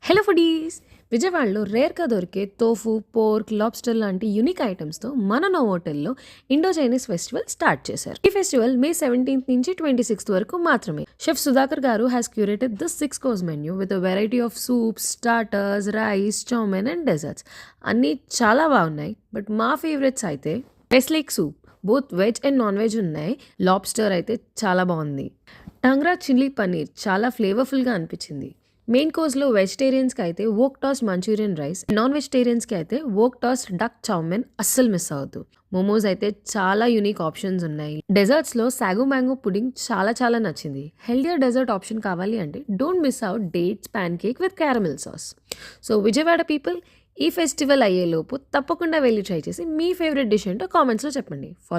Hello foodies, విజయవాడలో రేర్గా దొరికే తోఫు, పోర్క్, లాబ్స్టర్ లాంటి యూనిక్ ఐటమ్స్తో మన నోవోటెల్లో ఇండో చైనీస్ ఫెస్టివల్ స్టార్ట్ చేశారు. ఈ ఫెస్టివల్ మే 17th నుంచి 26th వరకు మాత్రమే. Chef Sudhakar garu has curated this 6 course menu with variety of soups, starters, rice, chowmein and desserts. అన్నీ చాలా బాగున్నాయి. బట్ మా ఫేవరెట్స్ అయితే west lake soup, both veg and non veg ఉన్నాయి. లాబ్స్టర్ అయితే చాలా బాగుంది. టంగ్రా చిల్లీ పన్నీర్ చాలా ఫ్లేవర్ఫుల్గా అనిపించింది. మెయిన్ కోర్స్లో వెజిటేరియన్స్కి అయితే wok toss Manchurian rice, non వెజిటేరియన్స్కి అయితే వోక్ టాస్ డక్ చౌమెన్ అస్సలు మిస్ అవ్వద్దు. మోమోస్ అయితే చాలా యూనిక్ ఆప్షన్స్ ఉన్నాయి. డెజర్ట్స్లో సాగు మ్యాంగో పుడింగ్ చాలా నచ్చింది. హెల్దియర్ డెజర్ట్ ఆప్షన్ కావాలి అంటే don't miss out dates pan cake with caramel sauce. So Vijayawada people, ఈ ఫెస్టివల్ అయ్యేలోపు తప్పకుండా వెళ్ళి ట్రై చేసి మీ ఫేవరెట్ డిష్ ఏంటో కామెంట్స్లో చెప్పండి. ఫాలో